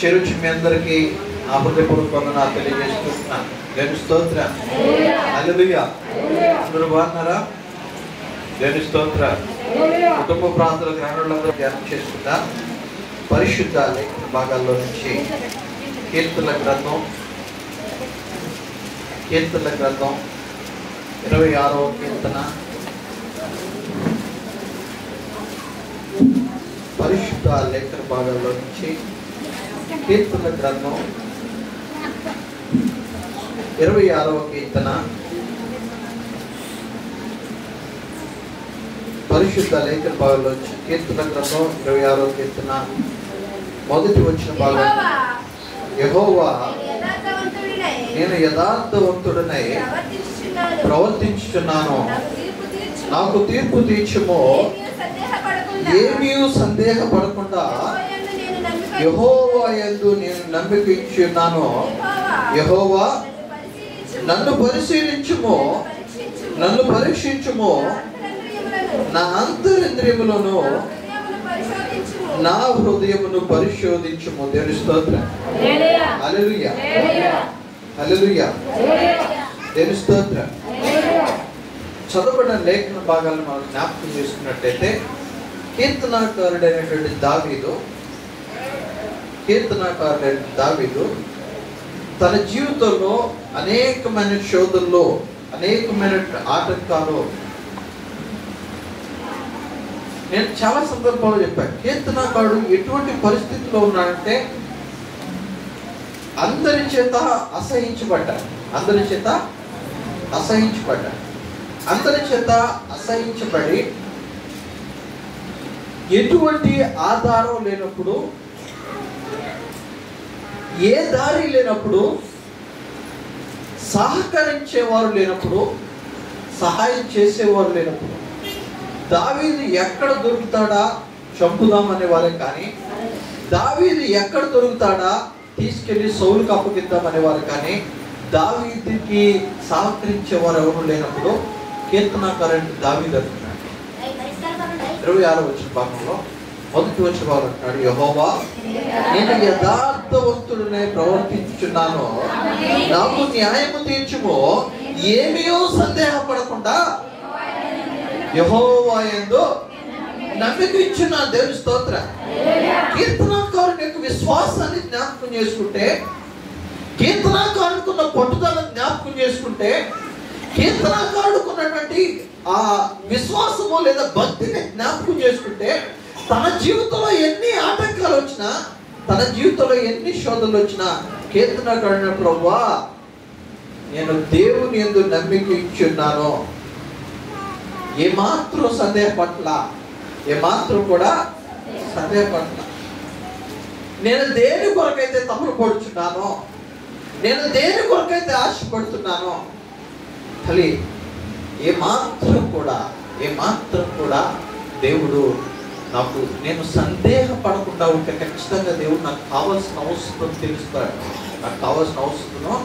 చెరుచి మీ అందరికీ నా హృదయపూర్వక వందనాలు తెలియజేస్తున్నాను. దేవుని స్తోత్రం. హల్లెలూయా. అందరూ బాగున్నారా? దేవుని స్తోత్రం. కుటుంబ ప్రాంతాల గ్రహణులందరూ ధ్యానం చేసుకుంటా పరిశుద్ధ లేఖన భాగాల్లో నుంచి కీర్తనల గ్రంథం 26వ కీర్తన, పరిశుద్ధ లేఖన భాగాల్లో నుంచి కీర్తనల గ్రంథం 26వ కీర్తన, పరిశుద్ధ లేఖన భాగాల్లో నుంచి కీర్తన గ్రంథం 26వ కీర్తన మొదటి వచ్చిన భాగం. యెహోవా, నేను యథార్థవంతుడనై ప్రవర్తించుచున్నాను, నాకు తీర్పు తీర్చుము. ఏమీ సందేహపడకుండా యెహోవా యందు నేను నమ్మిక ఇచ్చున్నాను. యెహోవా, నన్ను పరిశీలించుము, నన్ను పరీక్షించుము, నా అంతరింద్రియములను నా హృదయమును పరిశోధించుము. దేవుని స్తోత్రం. హల్లెలూయా, హల్లెలూయా. దేవుని స్తోత్రం. చదవబడిన లేఖన భాగాలను మనం జ్ఞాపకం చేసుకున్నట్టయితే కీర్తనాకారుడైనటువంటి దావీదు తన జీవితంలో అనేకమైన శోధనలో, అనేకమైన ఆటంకాలు, నేను చాలా సందర్భాలు చెప్పాను. కీర్తనాకారుడు ఎటువంటి పరిస్థితిలో ఉన్నాడంటే అందరి చేత అసహించబడి ఎటువంటి ఆధారం లేనప్పుడు, ఏ దారి లేనప్పుడు, సహకరించేవారు లేనప్పుడు, సహాయం చేసేవారు లేనప్పుడు దావీదు ఎక్కడ దొరుకుతాడా చంపుదామనే వారే కానీ, దావీదు ఎక్కడ దొరుకుతాడా తీసుకెళ్లి సౌలుకు అప్పగిద్దామనే వారు కానీ, దావీదుకి సహకరించేవారు ఎవరు లేనప్పుడు కీర్తనాకారుడు దావీదు అంటున్నాడు. 26వ వచ్చిన భాగంలో మొదటి వచ్చిన వారు అంటున్నాడు, యెహోవా, నేను యథార్థవంతుడనే ప్రవర్తించుచున్నాను, నాకు న్యాయము తీర్చుము. ఏమీ సందేహపడకుండా యెహోవా యందు నమ్మిక ఇచ్చున్నాను. దేవుని స్తోత్రం. కీర్తనాకారుని యొక్క విశ్వాసాన్ని జ్ఞాపకం చేసుకుంటే, కీర్తనాకారుడుకున్న పట్టుదలను జ్ఞాపకం చేసుకుంటే, కీర్తనాకారుడుకున్నటువంటి ఆ విశ్వాసము లేదా భక్తిని జ్ఞాపకం చేసుకుంటే, తన జీవితంలో ఎన్ని ఆటంకాలు వచ్చినా, తన జీవితంలో ఎన్ని శోధనలు వచ్చినా కీర్తనాకారుడు, ప్రభువా, నేను దేవుని యందు నమ్మిక ఇచ్చున్నాను, ఏమాత్రం కూడా సందేహపట్ల. నేను దేని కొరకైతే తమ్ముడు పడుచున్నానో, నేను దేని కొరకైతే ఆశపడుతున్నానో, తల్లి ఏమాత్రం కూడా దేవుడు నాకు, నేను సందేహపడకుండా ఉంటే ఖచ్చితంగా దేవుడు నాకు కావాల్సిన అవసరం తెలుస్తాడు. నాకు కావాల్సిన అవసరం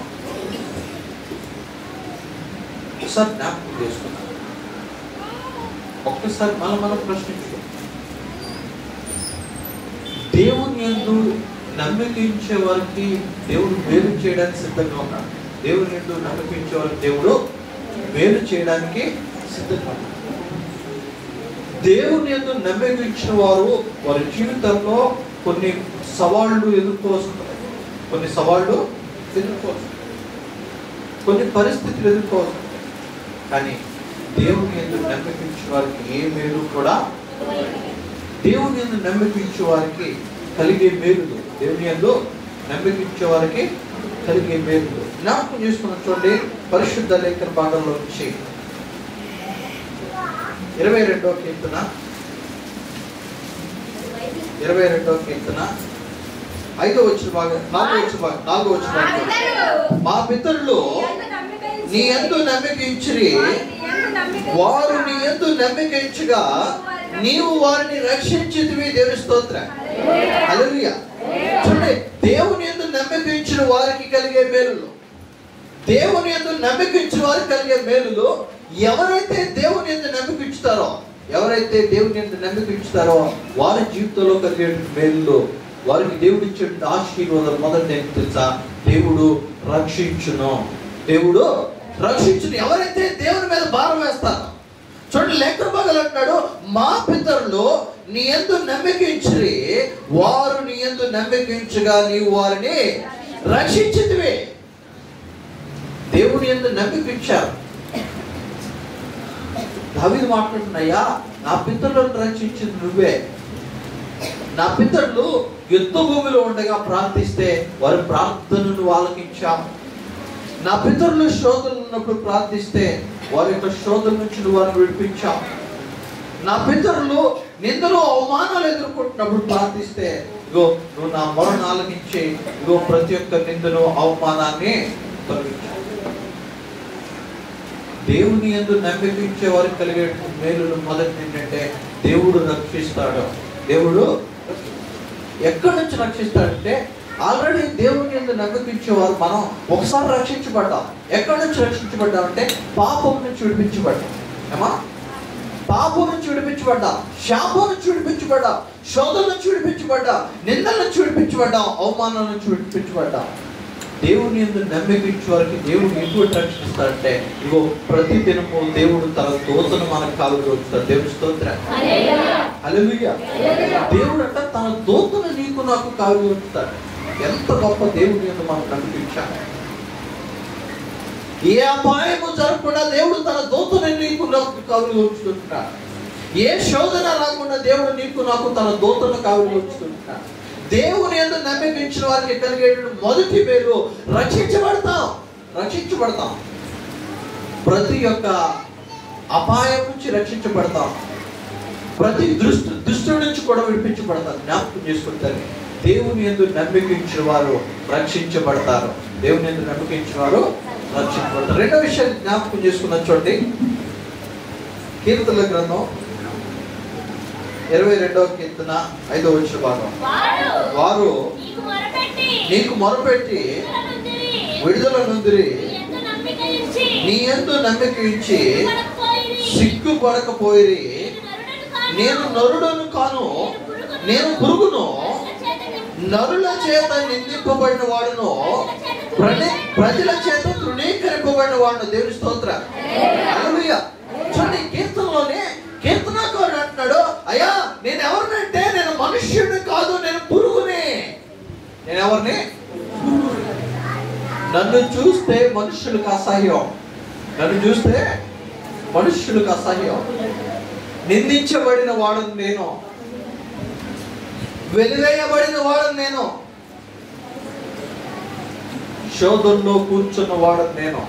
ఒకసారి జ్ఞాపకం చేసుకున్నాను. ఒక్కసారి మనం ప్రశ్నించుకో. దేవుని యందు నమ్మకించే వారికి దేవుడు మేలు చేయడానికి సిద్ధంగా ఉన్నాడు. దేవుని యందు నమ్మకించే వారికి దేవుడు మేలు చేయడానికి సిద్ధంగా ఉన్నాడు. దేవుని యందు నమ్మకించిన వారు వారి జీవితంలో కొన్ని సవాళ్లు ఎదుర్కోవాల్సింటారు, కొన్ని పరిస్థితులు ఎదుర్కోవాల్సింటారు. కానీ దేవుని యందు నమ్మకించే వారికి ఏ మేలు కూడా, దేవుని యందు నమ్మకించే వారికి కలిగే మేలులు, దేవుని యందు నమ్మకించే వారికి కలిగే మేలులు జ్ఞాపకం చేసుకున్న చూడండి. పరిశుద్ధ లేఖన భాగంలో నుంచి 22వ కీర్తన 5వ వచ్చిన భాగం, 4వ వచ్చిన భాగం. మా పితరులు నీ యందు నమ్మకించిరి, వారు నీ యందు నమ్మకించగా నీవు వారిని రక్షించితివి. దేవుని స్తోత్రం. హల్లెలూయా. చూడండి, దేవుని యందు నమ్మకించిన వారికి కలిగే మేలులు, దేవుని యందు నమ్మకించిన వారికి కలిగే మేలులు, ఎవరైతే దేవుని యందు నమ్మకించుతారో వారి జీవితంలో కలిగే మేలులు వారికి దేవుడు ఇచ్చే ఆశీర్వాదం మొదటి ఏంటి తెలుసా? దేవుడు రక్షించును. దేవుడు రక్షించును. ఎవరైతే దేవుని మీద భారం వేస్తారో, చూడండి లేఖన భాగాలు అంటాడు, మా పితరులు నీ యందు నమ్మకించిరి, వారు నీ యందు నమ్మకించగా నీవు వారిని రక్షించితివి. దేవుని యందు నమ్మకించారు. దావీదు మాట్లాడుతున్నాయా, నా పితరులను రక్షించింది నువ్వే. నా పితరులు యుద్ధ భూమిలో ఉండగా ప్రార్థిస్తే వారి ప్రార్థనను ఆలకించావు. నా పితరులు శోధనలు ఉన్నప్పుడు ప్రార్థిస్తే వారి యొక్క శోధన నుంచి నువ్వు వారిని విడిపించావు. నా పితరులు నిందలు అవమానాలు ఎదుర్కొంటున్నప్పుడు ప్రార్థిస్తే ఇగో నువ్వు నా మొరను ఆలకించి ఇగో ప్రతి ఒక్క నిందను అవమానాన్ని తొలగించావు. దేవుని యందు నమ్మకించే వారికి కలిగే మేలులు మొదటి ఏంటంటే దేవుడు రక్షిస్తాడు. దేవుడు ఎక్కడి నుంచి రక్షిస్తాడంటే ఆల్రెడీ దేవుని యందు నమ్మకించేవారు మనం ఒకసారి రక్షించబడ్డాం. ఎక్కడి నుంచి రక్షించబడ్డాం అంటే పాపం నుంచి విడిపించబడ్డాం. ఏమా? పాపం నుంచి విడిపించబడ్డాం, శాపం నుంచి విడిపించబడ్డాం, శోధన నుంచి విడిపించబడ్డాం, నిందల నుంచి విడిపించబడ్డాం, అవమానాల నుంచి విడిపించబడ్డాం. దేవుని యందు నమ్మకించే వారికి దేవుడు ఎటువంటి రక్షిస్తాడంటే ఇగో ప్రతి దినము దేవుడు తన దూతను మనకు కాలుగా ఉంచుతాడు. దేవుని స్తోత్రం. హల్లెలూయా. దేవుడు అంట తన దూతను నీకు నాకు కాలుగా ఉంచుతాడు. ఎంత గొప్ప దేవుని యందు మనం నమ్మకించాలి. ఏ అపాయము జరగకుండా దేవుడు తన దూతను నీకు నాకు కాలుగా ఉంచుతుంటాడు. ఏ శోధన రాకుండా దేవుడు నీకు నాకు తన దూతను కాలుగా ఉంచుతుంటాడు. దేవుని యందు నమ్మకించిన వారికి కలిగే మొదటి పేరు రక్షించబడతాం. ప్రతి ఒక్క అపాయం నుంచి రక్షించబడతాం. ప్రతి దుష్టు నుంచి కూడా విడిపించబడతాం. జ్ఞాపకం చేసుకుంటారు. దేవుని యందు నమ్మకించిన వారు రక్షించబడతారు. దేవుని యందు నమ్మకించిన వారు రక్షించబడతారు. రెండో విషయాన్ని జ్ఞాపకం చేసుకున్న చూడండి, కీర్తనల గ్రంథం 22వ కీర్తన 5వ వచన భాగం. వారు నీకు మొరపెట్టి విడుదల నొందిరి, నీ యందు నమ్మకించి సిగ్గుపడకపోయిరి. నేను నరుడను కాను, నేను పురుగును, నరుల చేత నిందింపబడిన వాడును, ప్రజల చేత తృణీకరింపబడిన వాడును. దేవుని స్తోత్రం. హల్లెలూయా. చూడండి కీర్తనలోనే కీర్తనకారుడు అంటున్నాడు, అయ్యా నేను ఎవరినంటే నేను మనుష్యుడిని కాదు, నేను పురుగుని. నేను ఎవరిని? నన్ను చూస్తే మనుష్యులకు అసహ్యం. నన్ను చూస్తే మనుష్యులకు అసహ్యం. నిందించబడిన వాడను నేను, వెలివేయబడిన వాడను నేను, శోధనలో కూర్చున్న వాడను నేను.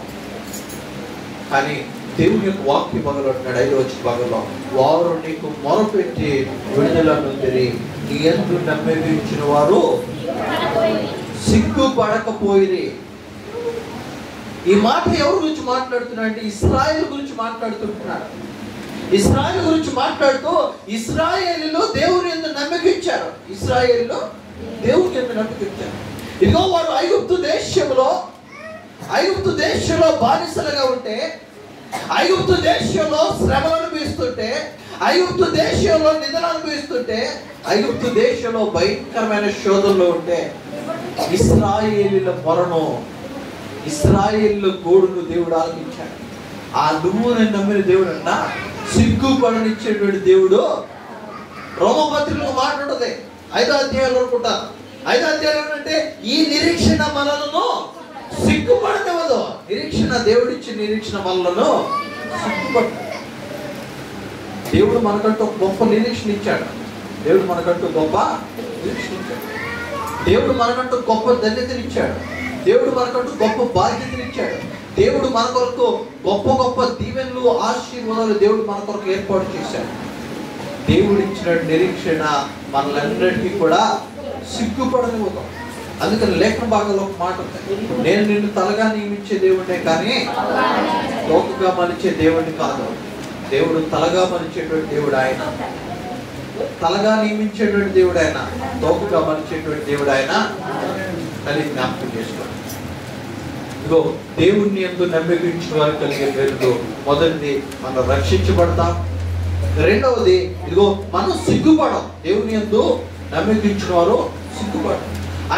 కానీ దేవుని యొక్క వాక్య భాగంలో అంటున్నాడు 5వ వచన భాగంలో, వారు నీకు మొరపెట్టి విడుదల నొందిరి, నీ యందు నమ్మకించిన వారు సిగ్గుపడకపోయిరి. ఈ మాట ఎవరి గురించి మాట్లాడుతున్నాడు అంటే ఇశ్రాయేలు గురించి మాట్లాడుతున్నాడు. ఇశ్రాయేలు గురించి మాట్లాడుతూ ఇశ్రాయేలులో దేవుని యందు నమ్మకించారు. ఇశ్రాయేలులో దేవుని యందు నమ్మకించారు. ఇదిగో వారు ఐగుప్తు దేశంలో బానిసలుగా ఉంటే, ఐగుప్తు దేశంలో శ్రమలు అనుభవిస్తుంటే, ఐగుప్తు దేశంలో నిందలు అనుభవిస్తుంటే, ఐగుప్తు దేశంలో భయంకరమైన శోధనలో ఉంటే ఇశ్రాయేలీల మొరను, ఇశ్రాయేలీల గోడును దేవుడు ఆలకించాడు. ఆ నువ్వు నేను నమ్మిన దేవుడు అన్న సిగ్గుపడనిచ్చేటువంటి దేవుడు. రోమపత్రికలో మాట్లాడుతుంది 5వ అధ్యాయంలో అనుకుంటారు. 5వ అధ్యాయం అంటే ఈ నిరీక్షణ మనలను సిగ్గుపడనివ్వదు. నిరీక్షణ, దేవుడిచ్చిన నిరీక్షణ మనలను సిగ్గుపడ. దేవుడు మనకంటూ గొప్ప నిరీక్షణ ఇచ్చాడు. దేవుడు మనకంటూ గొప్ప నిరీక్షణ ఇచ్చాడు. దేవుడు మనకంటూ గొప్ప ధన్యతనిచ్చాడు. దేవుడు మనకంటూ గొప్ప బాధ్యతనిచ్చాడు. దేవుడు మన కొరకు గొప్ప గొప్ప దీవెనలు, ఆశీర్వాదాలు దేవుడు మన కొరకు ఏర్పాటు చేశాడు. దేవుడు ఇచ్చిన నిరీక్షణ మనలందరికీ కూడా సిగ్గుపడనివ్వదు. అందుకని లేఖన భాగంలో ఒక మాట ఉంది, నేను నిన్ను తలగా నియమించే దేవుడే కానీ తోకగా మలిచే దేవుడిని కాదు. దేవుడు తలగా మలిచేటువంటి దేవుడు ఆయన, తలగా నియమించేటువంటి దేవుడు ఆయన, తోకగా మలిచేటువంటి దేవుడు ఆయన. కలిగి జ్ఞాపకం చేసుకోండి. ఇదిగో దేవుణ్ణి యందు నమ్మకించిన వారు కలిగే పేరుతో మొదటిది మనం రక్షించబడతాం. రెండవది ఇదిగో మనం సిగ్గుపడం. దేవుని యందు నమ్మకించిన వారు సిగ్గుపడ్డారు.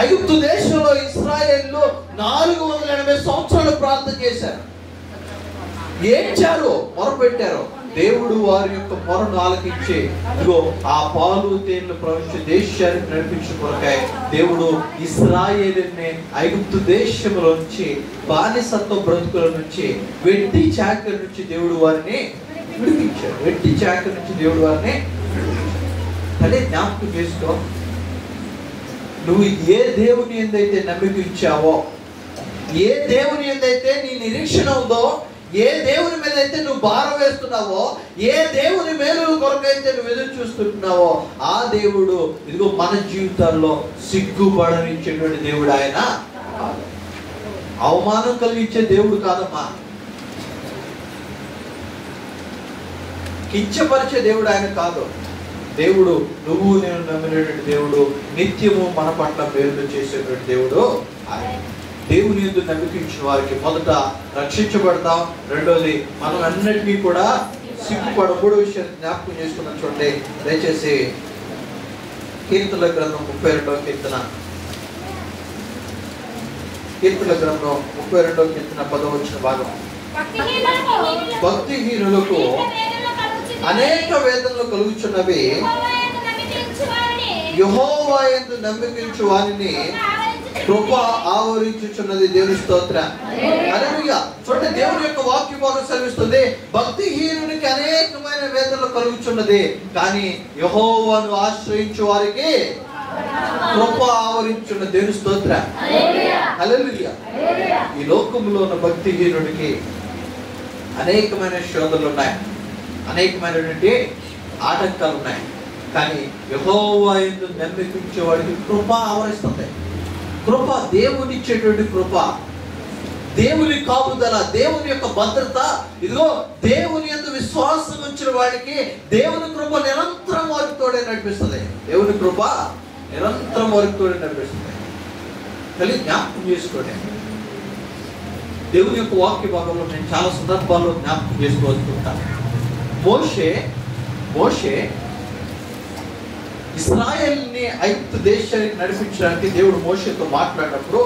ఐగుప్తు దేశంలో ఇశ్రాయేలు 480 సంవత్సరాలు ప్రార్థన చేశారు, ఏడ్చారు, మొరపెట్టారు. దేవుడు వారి యొక్క మొరను ఆలకించి ఇదిగో ఆ పాలు తేనెలు ప్రవహించే దేశానికి నడిపించిన కొరకాయ దేవుడు ఇశ్రాయేలుని ఐగుప్తు దేశంలో నుంచి, బానిసత్వ బ్రతుకుల నుంచి, వెట్టి చాకరి నుంచి దేవుడు వారిని విడిపించాడు. వెట్టి చాకరి నుంచి దేవుడు వారిని అదే జ్ఞాపకం చేసుకో. నువ్వు ఏ దేవుని ఎందైతే నమ్మిక ఇచ్చావో, ఏ దేవుని ఎందైతే నీ నిరీక్షణ ఉందో, ఏ దేవుని మీద అయితే నువ్వు భారం వేస్తున్నావో, ఏ దేవుని మేలు కొరకైతే నువ్వు ఎదురు చూస్తున్నావో, ఆ దేవుడు ఇదిగో మన జీవితాల్లో సిగ్గుపడనిచ్చేటువంటి దేవుడు ఆయన. అవమానం కలిగించే దేవుడు కాదమ్మా, కించపరిచే దేవుడు ఆయన కాదు. దేవుడు నువ్వు నేను నమ్మినటువంటి దేవుడు, నిత్యము మన పట్ల మేలు చేసేటువంటి దేవుడు ఆయన. దేవుని యందు నమ్మికించిన వారికి మొదట రక్షించబడతాం, రెండోది మనం అన్నిటినీ కూడా సిగ్గుపడ. మూడో విషయం జ్ఞాపకం చేసుకున్నాం చూడండి దయచేసి. కీర్తనల గ్రంథం 32వ కీర్తన, కీర్తనల గ్రంథం 32వ కీర్తన 10వ భాగం. భక్తిహీనులకు అనేక వేదనలు కలుగుచున్నవి, యెహోవా యందు నమ్మికించు వారిని కృప ఆవరించుచున్నది. దేవుని స్తోత్రం. హల్లెలూయా. చూడండి, దేవుని యొక్క వాక్య భాగం సెలవిస్తుంది, భక్తిహీనునికి అనేకమైన వేదనలు కలుగుచున్నది, కానీ యెహోవాను ఆశ్రయించు వారికి కృప ఆవరించున్న. దేవుని స్తోత్రం. హల్లెలూయా. ఈ లోకంలో ఉన్న భక్తిహీనుడికి అనేకమైన శోధనలు ఉన్నాయి, అనేకమైనటువంటి ఆటంకాలు ఉన్నాయి, కానీ యెహోవా యందు నమ్మికించే వాడికి కృప ఆవరిస్తుంది. కృప, దేవుని ఇచ్చేటువంటి కృప, దేవుని కాపుదల, దేవుని యొక్క భద్రత. ఇదిగో దేవుని యందు విశ్వాసం ఉంచిన వాడికి దేవుని కృప నిరంతరం వారికి తోడే నడిపిస్తుంది. దేవుని కృప నిరంతరం వారికి తోడే నడిపిస్తుంది. కలిగి జ్ఞాపకం చేసుకోండి. దేవుని యొక్క వాక్య భాగంలో నేను చాలా సందర్భాల్లో జ్ఞాపకం చేసుకోవాలనుకుంటాను. మోషే ఇశ్రాయేలుని ఐగుప్తు దేశానికి నడిపించడానికి దేవుడు మోషేతో మాట్లాడినప్పుడు,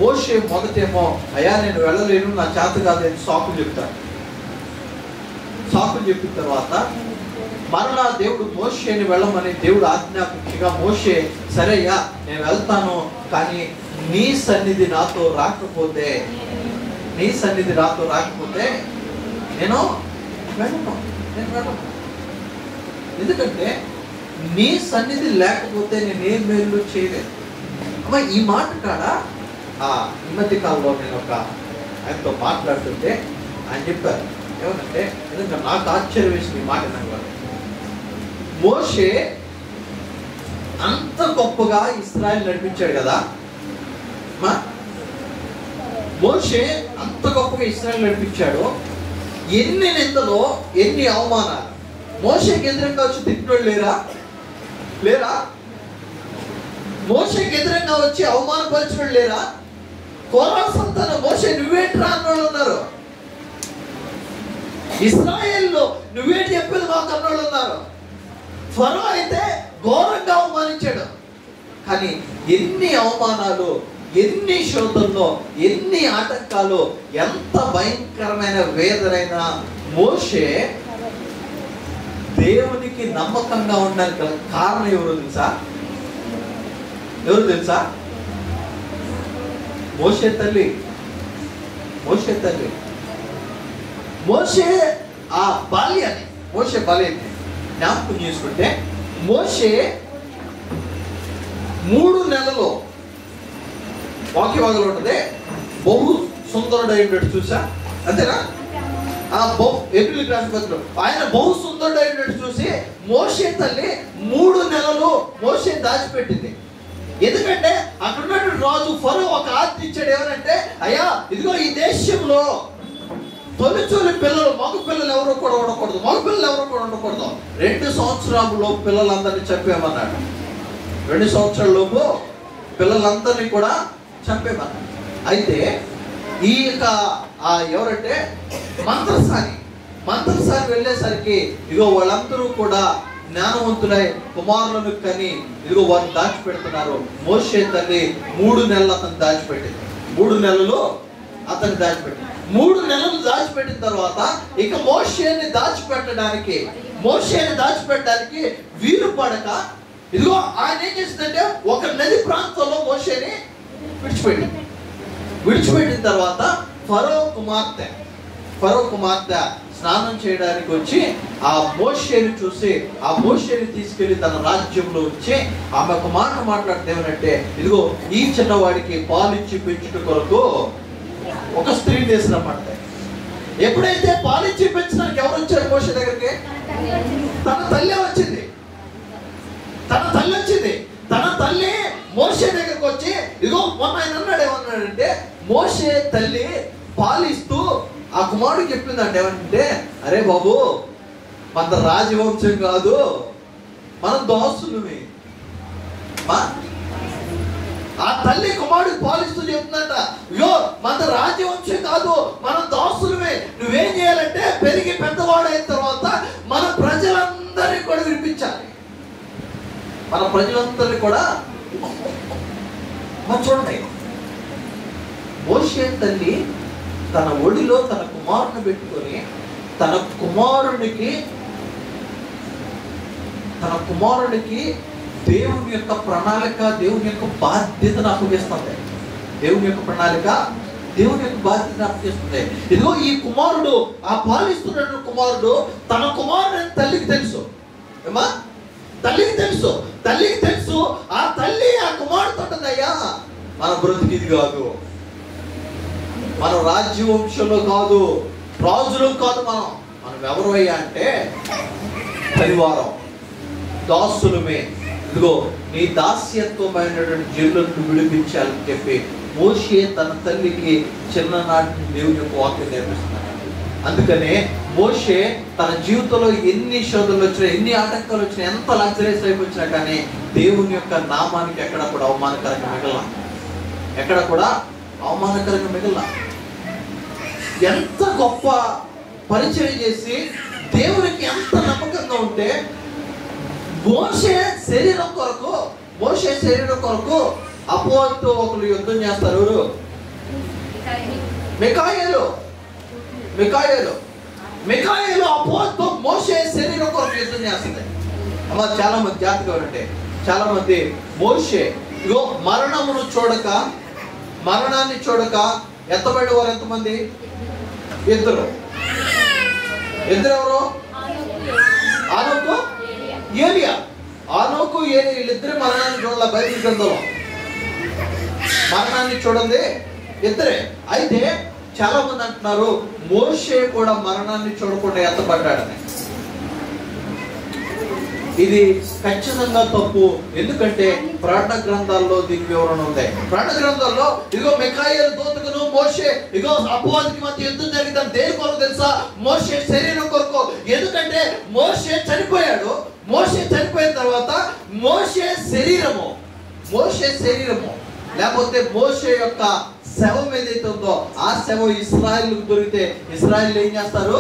మోషే మొదటేమో అయ్యా నేను వెళ్ళలేను, నా చేత కాదు అని సాకులు చెప్తాడు. సాకులు చెప్పిన తర్వాత మరలా దేవుడు మోషేని వెళ్ళమని దేవుడు ఆజ్ఞాపించగా, మోషే సరే అయ్యా నేను వెళ్తాను, కానీ నీ సన్నిధి నాతో రాకపోతే, నీ సన్నిధి నాతో రాకపోతే నేను వెళ్ళను. ఎందుకంటే నీ సన్నిధి లేకపోతే నేనేం మేలు చేయలేదు. అమ్మ ఈ మాట కాడ ఈ మధ్య కాలంలో నేను ఒక ఆయనతో మాట్లాడుతుంటే ఆయన చెప్పారు ఏమంటే, ఎందుకంటే నాకు ఆశ్చర్యం వేసింది ఈ మాట నాకు. మోషే అంత గొప్పగా ఇశ్రాయేలు నడిపించాడు కదా, మోషే అంత గొప్పగా ఇశ్రాయేలు నడిపించాడు. ఎన్ని నిందలో, ఎన్ని అవమానాలు. మోషేకి ఎదురుగా వచ్చి తిట్టినోళ్ళు లేరా? మోషేకి ఎదురుగా వచ్చి అవమానపరిచినోళ్ళు లేరా? కోరా సంతానం మోషే నువ్వేంట్రా అన్నోళ్ళు ఉన్నారు. ఇశ్రాయేల్లో నువ్వేంటి చెప్పేది మాకు అన్నోళ్ళు ఉన్నారు. ఫరో అయితే ఘోరంగా అవమానించాడు. కానీ ఎన్ని అవమానాలు, ఎన్ని శోధనలో, ఎన్ని ఆటంకాలు, ఎంత భయంకరమైన వేదనైనా మోషే దేవునికి నమ్మకంగా ఉండడానికి గల కారణం ఎవరు తెలుసా? మోషే తల్లి. మోషే ఆ బాల్యాన్ని, మోషే బాల్యాన్ని జ్ఞాపకం చేసుకుంటే, మోషే 3 నెలలు వాక్యవాగలు ఉంటుంది, బహు సుందరుడు అయినట్టు చూసా, అంతేనా? ఏప్రిల్ రాష్ట్రపతిలో ఆయన బహు సుందరుడు అయినట్టు చూసి మోషే తల్లి 3 నెలలు మోషే దాచిపెట్టింది. ఎందుకంటే అక్కడ ఉన్నటువంటి రాజు ఫరో ఒక ఆజ్ఞ ఇచ్చాడు, ఏమనంటే అయ్యా ఇదిగో ఈ దేశంలో తొలిచూలి పిల్లలు, మగ పిల్లలు ఎవరు కూడా ఉండకూడదు, 2 సంవత్సరాల పిల్లలందరినీ చంపేమన్నాడు. 2 సంవత్సరాల లోపు పిల్లలందరినీ కూడా చంపేమన్నాడు. అయితే ఈ యొక్క ఎవరంటే మంత్రసాని వెళ్ళేసరికి ఇగో వాళ్ళందరూ కూడా జ్ఞానవంతులై కుమారులను కని ఇదిగో వారిని దాచిపెడుతున్నారు. మోషే తల్లి 3 నెలలు అతను దాచిపెట్టింది. 3 నెలలు అతను దాచిపెట్టింది. 3 నెలలు దాచిపెట్టిన తర్వాత ఇక మోషేని దాచిపెట్టడానికి వీలు పడక ఇదిగో ఆయన ఏం చేసిందంటే ఒక నది ప్రాంతంలో మోషేని విడిచిపెట్టిన తర్వాత ఫరో కుమార్తె స్నానం చేయడానికి వచ్చి ఆ మోషేని చూసి ఆ మోషేని తీసుకెళ్లి తన రాజ్యంలో వచ్చి ఆమె ఒక మాట మాట్లాడితే ఏమనంటే, ఇదిగో ఈ చిన్నవాడికి పాలిచ్చి పెంచుట కొరకు ఒక స్త్రీ చేసినమాట. ఎప్పుడైతే పాలిచ్చి పెంచడానికి ఎవరు వచ్చారు మోషే దగ్గరికి? తన తల్లి వచ్చింది. తన తల్లి మోషే దగ్గరకు వచ్చి ఇదిగో మొన్న ఆయన అన్నాడు, ఏమన్నాడంటే మోషే తల్లి పాలిస్తూ ఆ కుమారుడు చెప్పిందంటే ఏమంటే, అరే బాబు మన రాజవంశం కాదు, మనం దోస్తులమే. ఆ తల్లి కుమారుడికి పాలిస్తూ చెప్తుందంట, అయ్యో మన రాజవంశం కాదు, మనం దోస్తులమే. నువ్వేం చేయాలంటే పెరిగి పెద్దవాడు అయిన తర్వాత మన ప్రజలందరినీ కూడా వినిపించాలి. మన ప్రజలందరినీ కూడా చూడండి. మోషే తల్లి తన ఒడిలో తన కుమారుని పెట్టుకొని తన కుమారునికి దేవుని యొక్క ప్రణాళిక, దేవుని యొక్క బాధ్యతను అప్పగిస్తుంది. దేవుని యొక్క బాధ్యతను అప్పగిస్తుంది. ఇదిగో ఈ కుమారుడు, ఆ పాలిస్తున్న కుమారుడు తన కుమారుని తల్లికి తెలుసు. ఏమా? తల్లికి తెలుసు. ఆ తల్లి ఆ కుమారుడు తోటదయ్యా, మన బ్రతికి ఇది కాదు, మన రాజ్యవంశంలో కాదు, రాజులు కాదు, మనం ఎవరు అయ్యా అంటే పరివారం, దాసులమే. ఇదిగో నీ దాస్యత్వమైనటువంటి జనులను విడిపించాలని చెప్పి మోషే తన తల్లికి చిన్ననాటి దేవుని యొక్క వాక్యం నేర్పిస్తున్నాడు. అందుకనే మోషే తన జీవితంలో ఎన్ని శోధనలు వచ్చినా, ఎన్ని ఆటంకాలు వచ్చినా, ఎంత లగ్జరీస్ లైఫ్ వచ్చినా కానీ దేవుని యొక్క నామానికి ఎక్కడ కూడా అవమానకరంగా మిగల. ఎంత గొప్ప పరిచయం చేసి దేవునికి ఎంత నమ్మకంగా ఉంటే, మోషే శరీరం కొరకు అపోతో ఒకరు యుద్ధం చేస్తారు. ఎవరు? మికాయేలు అపోతో మోషే శరీరం కొరకు యుద్ధం చేస్తుంది. అమ్మ చాలా మంది జాగ్రత్తగా ఉంటే, చాలా మంది మోషే ఇగో మరణాన్ని చూడక ఎత్తబడి వారు ఎంతమంది? ఇద్దరు ఎవరు? ఆనోకు ఏలియా వీళ్ళిద్దరే మరణాన్ని చూడాల. బైబిల్ గ్రంథంలో మరణాన్ని చూడండి ఇద్దరే. అయితే చాలా మంది అంటున్నారు మోషే కూడా మరణాన్ని చూడకుండా ఎత్తబడ్డాడని. ఇది ఖచ్చితంగా తప్పు. ఎందుకంటే ప్రార్థన గ్రంథాల్లో దీని వివరణ ఉంది. ప్రార్థన గ్రంథాల్లో ఇదిగో మికాయేలు దూతకును మోషే ఇదిగో అపవాదికి మధ్య యుద్ధం జరిగిందని దేని కొరకు తెలుసా? మోషే శరీరం కొరకు. ఎందుకంటే మోషే చనిపోయాడు. మోషే చనిపోయిన తర్వాత మోషే శరీరము లేకపోతే మోషే యొక్క శవం ఏదైతే ఉందో ఆ శవం ఇశ్రాయేలుకు దొరికితే ఇశ్రాయేలు ఏం చేస్తారు?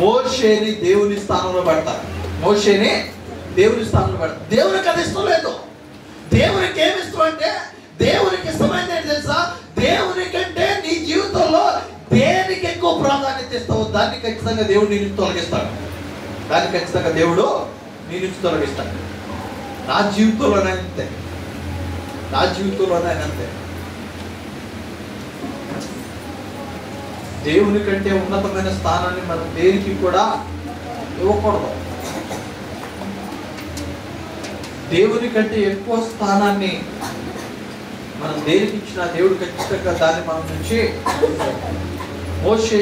మోషేని దేవుని స్థానంలో పెడతారు. దేవునికి అది ఇష్టం లేదు. దేవునికి ఏమి ఇష్టం అంటే, దేవునికి ఇష్టమైంది ఏంటి తెలుసా? దేవునికంటే నీ జీవితంలో దేనికి ఎక్కువ ప్రాధాన్యత ఇస్తావు దాన్ని ఖచ్చితంగా దేవుడు నీ నుంచి తొలగిస్తాడు. నా జీవితంలోనే అంతే. దేవుని కంటే ఉన్నతమైన స్థానాన్ని మనం దేనికి కూడా ఇవ్వకూడదు. దేవుని కంటే ఎక్కువ స్థానాన్ని మనం దేనికి ఇచ్చినా దేవుడు ఖచ్చితంగా దాన్ని మన నుంచి. మోషే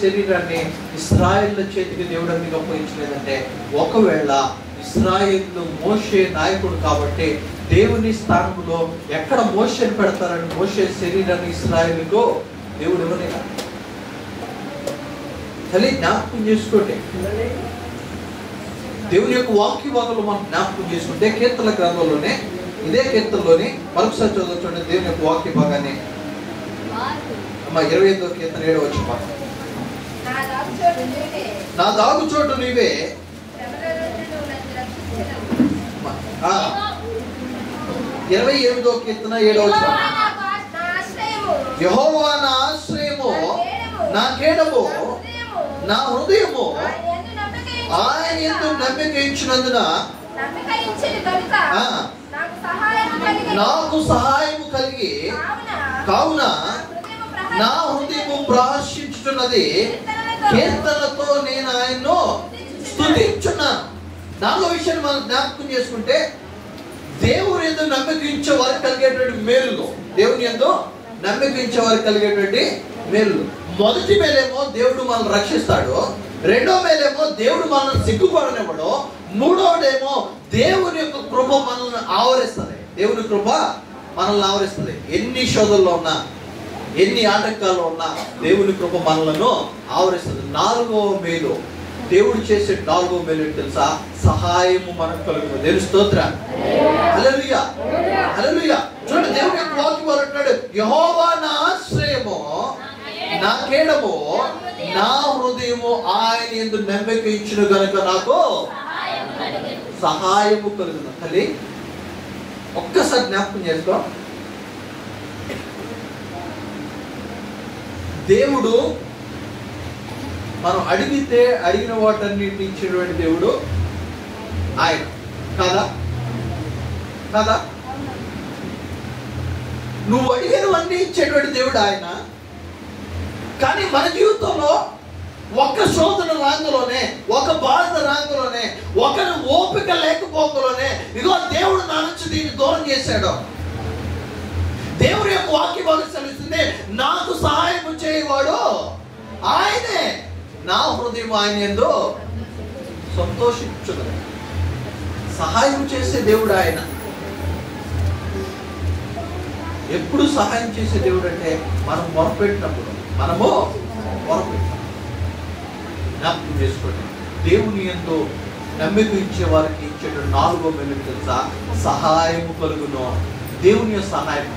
శరీరాన్ని ఇశ్రాయేళ్ల చేతికి దేవుడు ఎందుకు అప్పగించలేదంటే, ఒకవేళ ఇశ్రాయేలు మోషే నాయకుడు కాబట్టి దేవుని స్థానంలో ఎక్కడ మోషేని పెడతారని మోషే శరీరాన్ని ఇశ్రాయేలుకు దేవుడు ఎవరైనా తల్లి జ్ఞాపకం చేసుకోండి. దేవుని యొక్క వాక్యవాదులు మనం జ్ఞాపకం చేసుకుంటే కీర్తన గ్రంథంలోనే ఇదే కీర్తనలోని మరొకసారి చదువుతుండే దేవుని యొక్క వాక్య భాగాన్ని 25వ కీర్తన 7వ వచనం. నా దాగు చోటు నీవే. 28వ కీర్తన 7వ వచనం. యెహోవా నా ఆశ్రయము, నా కేడము, నా హృదయము, ఆయన యందు నమ్మిక ఉంచినందున నాకు సహాయము కలిగి కావున నా హృదయము ప్రహర్షించుచున్నది. కీర్తనతో నేను ఆయన్ను స్తుతించున్నాను. 4వ విషయాన్ని మనం జ్ఞాపకం చేసుకుంటే, దేవుని యందు నమ్మకించే వారికి కలిగేటువంటి మేలులు, దేవుని యందు నమ్మకించే వారికి కలిగేటువంటి మేలులు. మొదటి మేలేమో దేవుడు మనల్ని రక్షిస్తాడు, రెండో మేలేమో దేవుడు మనల్ని సిగ్గుపడనివ్వడు, మూడోడేమో దేవుని యొక్క కృప మనల్ని ఆవరిస్తుంది. దేవుని కృప మనల్ని ఆవరిస్తుంది. ఎన్ని శోధనలో ఉన్నా, ఎన్ని ఆటంకాలు ఉన్నా దేవుని కృప మనలను ఆవరిస్తుంది. 4వ మేలు, దేవుడు చేసే 4వ మేలు తెలుసా? సహాయము మనకు కలుగుతుంది. దేవుని స్తోత్రం. హల్లెలూయా, హల్లెలూయా. చూడండి, దేవుని యొక్క వాక్యం అంటున్నాడు, యెహోవా నా ఆశ్రయము, నా కేడము, నా హృదయము, ఆయన యందు నమ్మిక ఉంచిన గనుక నాకు సహాయము కలుగుతుంది. తల్లి ఒక్కసారి జ్ఞాపకం చేసుకో, దేవుడు మనం అడిగితే అడిగిన వాటన్నిటిని ఇచ్చినటువంటి దేవుడు ఆయన. కాదా? కాదా? నువ్వు అడిగినవన్నీ ఇచ్చేటువంటి దేవుడు ఆయన. కానీ మన జీవితంలో ఒక శోధన రాంగలోనే, ఒక బాధ రాంగలోనే, ఒక ఓపిక లేకపోకలోనే ఇదిగో దేవుడు నా నుంచి దీన్ని దూరం చేశాడు. దేవుడి యొక్క వాక్యం సెలవుస్తుంది, నాకు సహాయం చేయవాడు ఆయనే, నా హృదయం ఆయన యందు సంతోషించున్నది. సహాయం చేసే దేవుడు ఆయన. ఎప్పుడు సహాయం చేసే దేవుడు అంటే మనం మొరపెట్టినప్పుడు, మనము మొరపెట్టినప్పుడు. జ్ఞాపకం చేసుకోండి, దేవుని యందు నమ్మిక ఇచ్చే వారికి ఇచ్చేట 4వ మేలు తెలుసా? సహాయము కలుగును. దేవుని యొక్క సహాయం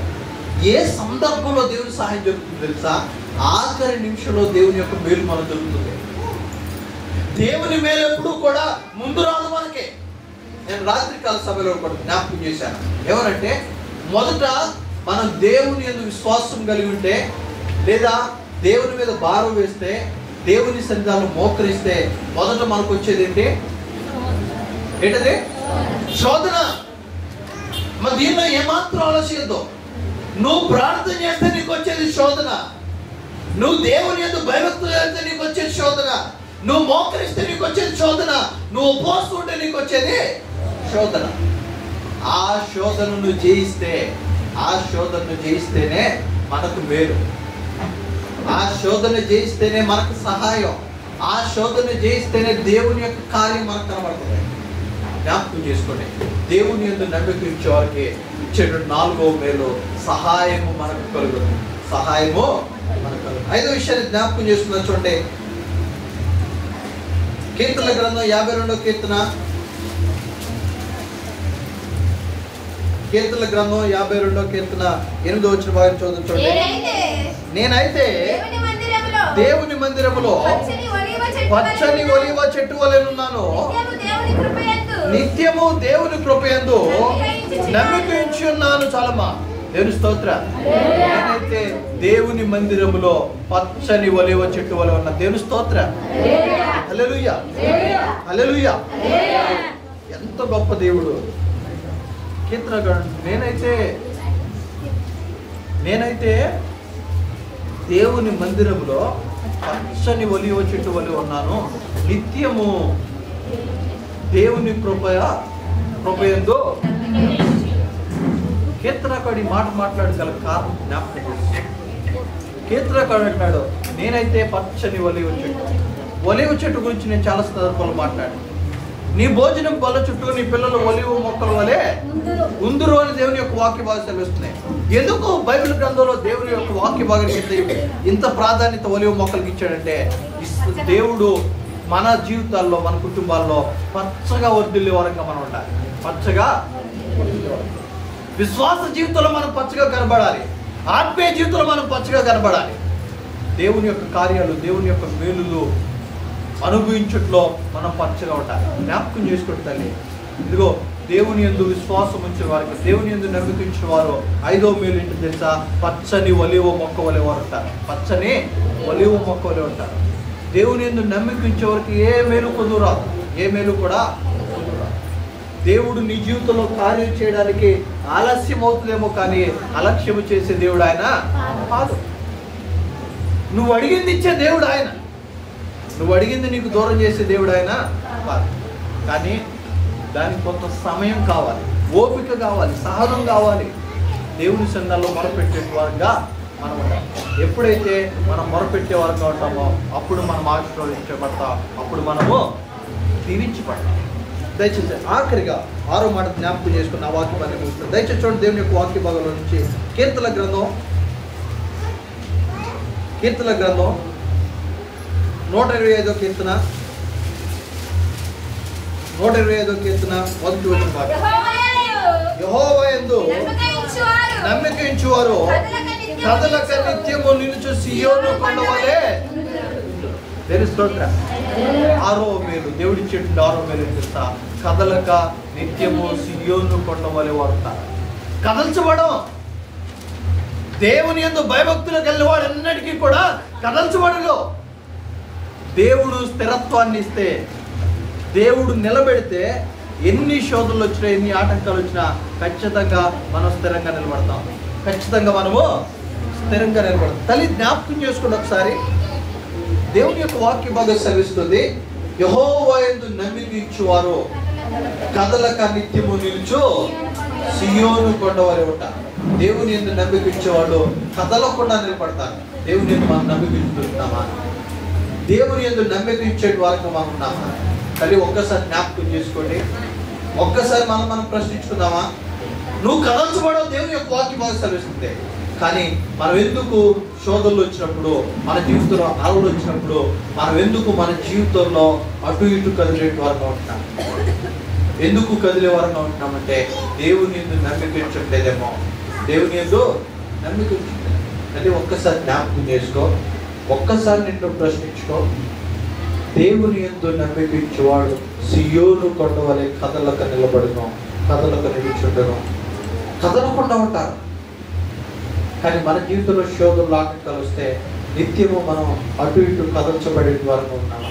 ఏ సందర్భంలో దేవుని సహాయం జరుగుతుంది తెలుసా? ఆఖరి నిమిషంలో దేవుని యొక్క మేలు మనకు దొరుకుతుంది. దేవుని మేలు ఎప్పుడు కూడా ముందు రాదు మనకే. నేను రాత్రికాల సభలో కూడా జ్ఞాపకం చేశాను. ఎవరంటే, మొదట మనం దేవుని యందు విశ్వాసం కలిగి ఉంటే, లేదా దేవుని మీద భారం వేస్తే, దేవుని సన్నిధానం మోకరిస్తే మొదట మనకు వచ్చేది ఏంటది? శోధన. మరి దీనిలో ఏమాత్రం ఆలోచించద్దు. నువ్వు ప్రార్థన చేస్తే నీకు వచ్చేది శోధన, నువ్వు దేవుని యందు భయభక్తులు చేస్తే నీకు వచ్చేది శోధన, నువ్వు మోకరిస్తే నీకు వచ్చేది శోధన, నువ్వు ఉపవాసం ఉంటే నీకు వచ్చేది శోధన. ఆ శోధనను జయిస్తేనే మనకు మేలు, ఆ శోధన జయిస్తేనే మనకు సహాయం, ఆ శోధన జయిస్తేనే దేవుని యొక్క కార్యం మనకు కనబడుతుంది. జ్ఞాపకం చేసుకోండి, దేవుని యందు నమ్మిక ఇచ్చే వారికి ఇచ్చేటువంటి 4వ మేలు సహాయము మనకు కలుగుతుంది. సహాయము మనకు కలుగుతుంది. 5వ విషయాన్ని జ్ఞాపకం చేసుకున్నా చూడండి, కీర్తనల గ్రంథం 52వ కీర్తన. కీర్తనల గ్రంథం 52వ కీర్తన 8వ వచనం భాగం చూడండి. నేనైతే దేవుని మందిరములో పచ్చని ఒలీవ చెట్టు వలెనున్నాను, నిత్యము దేవుని కృపయందు నమ్మిక ఉంచి ఉన్నాను. చాలమ్మా, దేవుని స్తోత్రం. నేనైతే దేవుని మందిరములో పచ్చని ఒలీవ చెట్టు వలె ఉన్న. దేవుని స్తోత్రం. హల్లెలూయా, హల్లెలూయా. ఎంత గొప్ప దేవుడు. కీర్తనకారుడు, నేనైతే దేవుని మందిరములో పచ్చని ఒలీవ చెట్టు వలె ఉన్నాను, నిత్యము దేవుని కృపయందు. కీర్తనకారుడు మాట మాట్లాడగల కారణం జ్ఞాపకం చేస్తాను. కీర్తనకారుడు అంటున్నాడు, నేనైతే పచ్చని ఒలీవ చెట్టు గురించి నేను చాలా సందర్భాలు మాట్లాడాను. నీ భోజనం బల్ల చుట్టూ నీ పిల్లలు ఒలీవ మొక్కల వలె ఉందురు అని దేవుని యొక్క వాక్య భాగం సెలవిస్తున్నాయి. ఎందుకు బైబిల్ గ్రంథంలో దేవుని యొక్క వాక్య భాగానికి ఇంత ప్రాధాన్యత ఒలీవ మొక్కలకి ఇచ్చాడంటే, దేవుడు మన జీవితాల్లో, మన కుటుంబాల్లో పచ్చగా వర్ధిల్లే వరంగా మనం ఉండాలి. పచ్చగా విశ్వాస జీవితంలో మనం పచ్చగా కనబడాలి, ఆత్మీయ జీవితంలో మనం పచ్చగా కనబడాలి. దేవుని యొక్క కార్యాలు, దేవుని యొక్క మేలులు అనుభవించట్లో మనం పచ్చగా ఉండాలి. జ్ఞాపకం చేసుకుంటే తల్లి, ఇదిగో దేవుని యందు విశ్వాసం ఉంచిన వారికి, దేవుని యందు నమ్మకించిన వారు 5వ మేలు ఏంటి తెలుసా? పచ్చని ఒలీవ మొక్క వలె వారు ఉంటారు. పచ్చని ఒలీవ మొక్క వలె ఉంటారు. దేవుని యందు నమ్మకించే వారికి ఏ మేలు కుదురాదు, ఏ మేలు కూడా కుదురాదు. దేవుడు నీ జీవితంలో కార్యం చేయడానికి ఆలస్యం అవుతుందేమో, కానీ అలక్ష్యము చేసే దేవుడు ఆయన కాదు. నువ్వు అడిగింది ఇచ్చే దేవుడు ఆయన, నువ్వు అడిగింది నీకు దూరం చేసే దేవుడు ఆయన కాదు. కానీ దానికి కొంత సమయం కావాలి, ఓపిక కావాలి, సహనం కావాలి. దేవుని సంఘాల్లో మొరపెట్టే వారంగా మనం ఉండాలి. ఎప్పుడైతే మనం మొరపెట్టే వారంగా ఉంటామో అప్పుడు మనం ఆశీర్వదించబడతాం, అప్పుడు మనము దీవించబడతాం. దయచేసి ఆఖరిగా 6వ మాట జ్ఞాపకం చేసుకున్న ఆ వాక్యాన్ని ముగిస్తాం. దయచేసి చూడండి, దేవుని యొక్క వాక్య భాగంలో నుంచి కీర్తన గ్రంథం 125వ కీర్తన 125వ కీర్తన మొదటి వచనం భాగం. యెహోవా యందు నమ్మకించువారు కదలక నిత్యము నిలుచు సియోను కొండ వలె. దేవుని స్తోత్రం. 6వ మేలు దేవుడిచ్చేటువంటి 6వ మేలు తెలుసా? కదలక నిత్యము సియోను కొండ వలె వారుతారు. కదల్చబడం. దేవుని యందు భయభక్తులు కలిగిన వాడు అన్నిటికీ కూడా కదల్చబడలో. దేవుడు స్థిరత్వాన్ని ఇస్తే, దేవుడు నిలబెడితే, ఎన్ని శోధనలు వచ్చినా, ఎన్ని ఆటంకాలు వచ్చినా ఖచ్చితంగా మనం స్థిరంగా నిలబడతాం. ఖచ్చితంగా మనము స్థిరంగా నిలబడతాం. తల్లి జ్ఞాపకం చేసుకుని ఒకసారి దేవుని యొక్క వాక్య భాగం సెలవిస్తుంది, యెహోవా యందు నమ్మకించువారు కదలక నిత్యము నిలుచు సియోను కొండ వలె ఉంటారు. దేవుని యందు నమ్మకించేవాళ్ళు కదలకుండా నిలబడతారు. దేవుని యందు మనం నమ్మకించుతున్నామా? దేవుని యందు నమ్మకించే వారికి మనం ఉన్నామా? తల్లి ఒక్కసారి జ్ఞాపకం చేసుకోండి. ఒక్కసారి మనం ప్రశ్నించుకుందామా? నువ్వు కదల్చబడవు, దేవుని యొక్క వాక్య భాగం సెలవిస్తుంది. కానీ మనం ఎందుకు శోధనలు వచ్చినప్పుడు, మన జీవితంలో అలవలు వచ్చినప్పుడు మనం ఎందుకు మన జీవితంలో అటు ఇటు కదిలే వారంగా ఉంటున్నాం? ఎందుకు కదిలే వారంగా ఉంటున్నామంటే దేవుని యందు నమ్మకించట్లేదేమో. దేవుని యందు నమ్మకించట్లేదు. అంటే ఒక్కసారి జ్ఞాపకం చేసుకో, ఒక్కసారి నిన్ను ప్రశ్నించుకో. దేవుని యందు నమ్మకించువాడు సియోను కొండ వలె కదలక నిలబడును, కదలక నిలుచుండను. కదలకుండా ఉంటారు. కానీ మన జీవితంలో శోధనలు ఆటంకాలు వస్తే నిత్యము మనం అటు ఇటు కదల్చబడే వారంగా ఉన్నామా?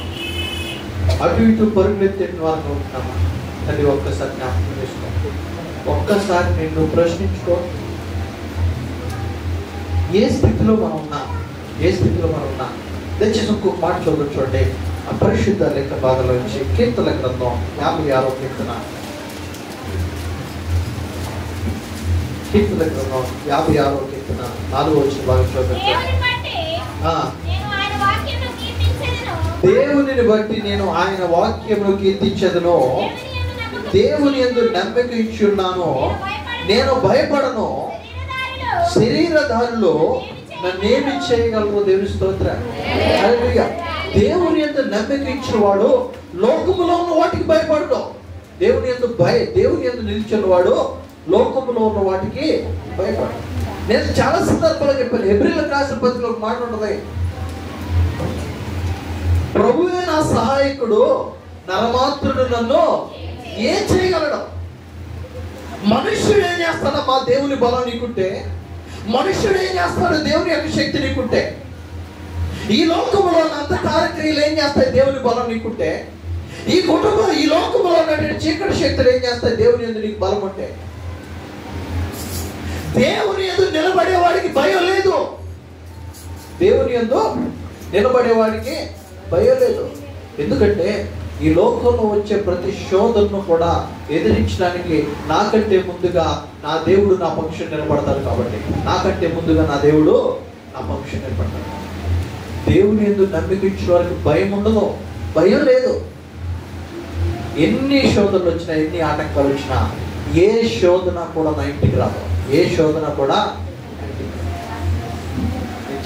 అటు ఇటు పరుగులెత్తే వారంగా ఉంటున్నామా? అది ఒక్కసారి జ్ఞాపకం చేసుకో. ఒక్కసారి నిన్ను ప్రశ్నించుకో. ఏ స్థితిలో మనం ఉన్నా, ఏ స్థితిలో మనం ఉన్నా. దయచేసి ఇంకొక మాట చూడండి. ఆ పరిశుద్ధ లేఖ భాగంలో నుంచి కీర్తన గ్రంథం 56వ కీర్తన, కీర్తన గ్రంథం 56వ కీర్తన 4వ వచనం భాగం చూడండి. దేవునిని బట్టి నేను ఆయన వాక్యమును కీర్తించెదను. దేవుని యందు నమ్మకించున్నాను, నేను భయపడను. శరీరధారులు నన్నేమి చేయగలరు? దేవుని స్తోత్రం. హల్లెలూయా. దేవుని యందు నమ్మకించువాడు లోకములో ఉన్న వాటికి భయపడడు. దేవుని యందు నిలిచిన వాడు లోకములో ఉన్న వాటికి భయపడడు. నేను చాలా సందర్భాలు చెప్పాను. హెబ్రీయులకు రాసిన పత్రికలో ఒక మాట ఉంటుంది, ప్రభువే నా సహాయకుడు, నరమాత్రుడు నన్ను ఏం చేయగలడు? మనుష్యుడు ఏం చేస్తాడమ్మా? దేవుని బలం నీకుంటే. మనుష్యుడు ఏం చేస్తాడు? దేవుని యొక్క శక్తి నీకుంటే. ఈ లోకంలో అంధకార క్రియలు ఏం చేస్తాయి? దేవుని బలం నీకుంటే. ఈ కుటుంబం, ఈ లోకంలో ఉన్నటువంటి చీకటి శక్తులు ఏం చేస్తాయి? దేవుని యందు నీకు బలం ఉంటే. దేవుని యందు నిలబడేవాడికి భయం లేదు. దేవుని యందు నిలబడేవాడికి భయం లేదు. ఎందుకంటే ఈ లోకంలో వచ్చే ప్రతి శోధనను కూడా ఎదిరించడానికి నాకంటే ముందుగా నా దేవుడు నా పక్షం నిలబడతాడు. కాబట్టి నాకంటే ముందుగా నా దేవుడు నా పక్షం నిలబడతాడు. దేవుని యందు నమ్మకించే వారికి భయం ఉండదు, భయం లేదు. ఎన్ని శోధనలు వచ్చినా, ఎన్ని ఆటంకాలు వచ్చినా, ఏ శోధన కూడా నా ఇంటికి రాదు. ఏ శోధన కూడా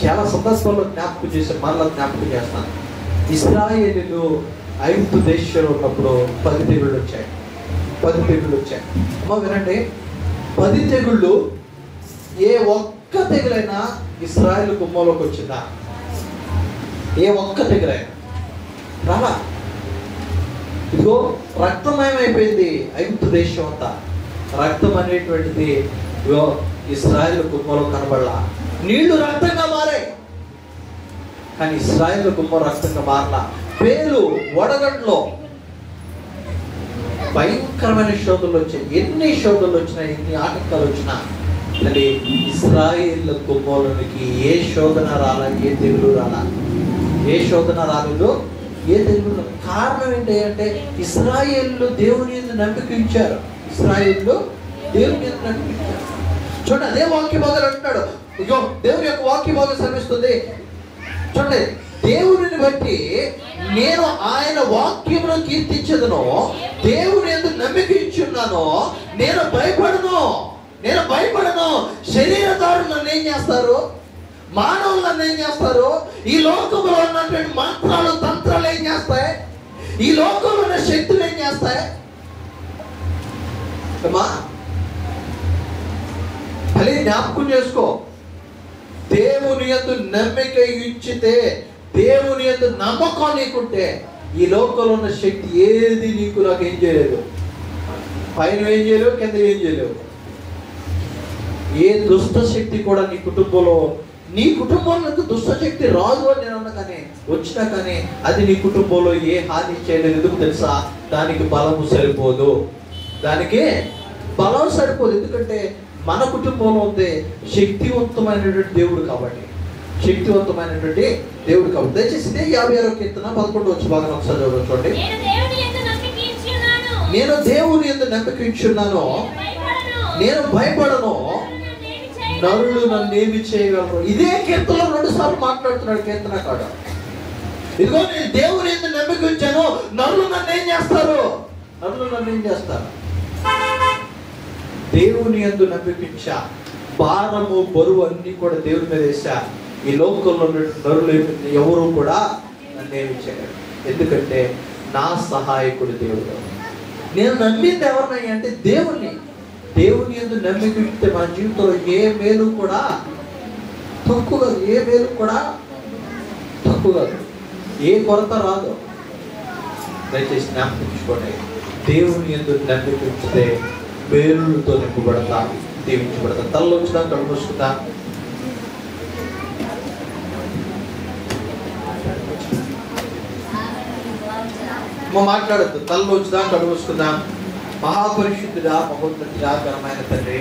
చాలా సందర్భాల్లో జ్ఞాపకం చేసి మరలా జ్ఞాపకం చేస్తాను. ఇశ్రాయేలీయులు ఐగుప్తు దేశంలో ఉన్నప్పుడు 10 తెగుళ్ళు వచ్చాయి. 10 తెగుళ్ళు వచ్చాయి. అమ్మ వినండి, 10 తెగుళ్ళు ఏ ఒక్క తెగులైనా ఇశ్రాయేలు గుమ్మలోకి వచ్చిందా? ఏ ఒక్క తెగులైనా? రాలా. ఇదిగో రక్తమయం అయిపోయింది ఐగుప్తు దేశం అంతా. రక్తం అనేటువంటిది ఇదిగో ఇశ్రాయేలు కుమ్మలో కనబడలా. నీళ్లు రక్తంగా మారాయి, కానీ ఇశ్రాయేలు కుమ్మ రక్తంగా మారలా. పేలు వడగండ్లో భయంకరమైన శోధనలు వచ్చాయి. ఎన్ని శోధనలు వచ్చినా, ఎన్ని ఆటంకాలు వచ్చినా, మరి ఇశ్రాయేల్ కుమ్మలోనికి ఏ శోధన రాలా, ఏ తెగులు రాలా. ఏ శోధన రాలేదు, ఏ తెగులు. కారణం ఏంటి అంటే ఇశ్రాయేలు దేవుని యందు నమ్మిక ఉంచారు. ఇశ్రాయేలు దేవుని యందు నమ్మిక ఉంచారు. చూడండి, అదే వాక్య భాగాలు అంటున్నాడు. ఇగో దేవుని యొక్క వాక్య భాగం శ్రమిస్తుంది. చూడండి, దేవుని బట్టి నేను ఆయన వాక్యమును కీర్తించదును, దేవుని యందు నమ్మిక ఇచ్చున్నాను, నేను భయపడను. శరీరదారులు నన్ను ఏం చేస్తారు, మానవులు నన్ను ఏం చేస్తారు, ఈ లోకంలో ఉన్నటువంటి మంత్రాలు తంత్రాలు ఏం చేస్తాయి, ఈ లోకంలో ఉన్న శక్తులు ఏం చేస్తాయి. మళ్ళీ జ్ఞాపకం చేసుకో, దేవుని యందు నమ్మిక ఉంచితే, దేవుని యందు నమ్మకం నీకుంటే, ఈ లోకంలో ఉన్న శక్తి ఏది నీకు నాకు ఏం చేయలేదు. పైన ఏం చేయలేవు, కింద ఏం చేయలేవు. ఏ దుష్ట శక్తి కూడా నీ కుటుంబంలో దుష్ట శక్తి రాదు అని నేను అన్నా, కానీ వచ్చినా కానీ అది నీ కుటుంబంలో ఏ హాని చేయలేదు. ఎందుకు తెలుసా? దానికి బలము సరిపోదు. ఎందుకంటే మన కుటుంబంలో ఉంది శక్తివంతమైనటువంటి దేవుడు కాబట్టి. దయచేసి 56వ కీర్తన 11వ వచనం ఒకసారి చూడండి. నేను దేవుని యందు నమ్మిక ఉంచున్నాను, నేను భయపడను, నరులు నన్ను ఏమి చేయగలరు. ఇదే కీర్తనలో 2 సార్లు మాట్లాడుతున్నాడు కీర్తనకారుడు. ఇదిగో నేను దేవుని యందు నమ్మిక ఉంచాను, నరులు నన్ను ఏం చేస్తారు. దేవుని యందు నమ్మికించా, భారము బరువు అన్ని కూడా దేవుని మీద వేసా. ఈ లోకంలో నరులు ఎవరు కూడా నన్ను ఏమి చేయరు. ఎందుకంటే నా సహాయకుడు దేవుడు. నేను నమ్మింది ఎవరినై అంటే దేవుని యందు నమ్మిక ఉంటే మన జీవితంలో ఏ మేలు కూడా తక్కువ కాదు, ఏ కొరత రాదు. దయచేసి జ్ఞాపకించుకోండి, దేవుని యందు నమ్మిక ఉంచితే మేలులతో నింపబడతా, దీవించబడతా. తలలో వచ్చినా కళ్ళు మూసుకుందా. మాట్లాడద్దు, తలలో వచ్చినా కళ్ళు మూసుకుందాం. మహాపరిశుద్ధుడా, మహోన్నతుడా, ఘనమైన తండ్రి,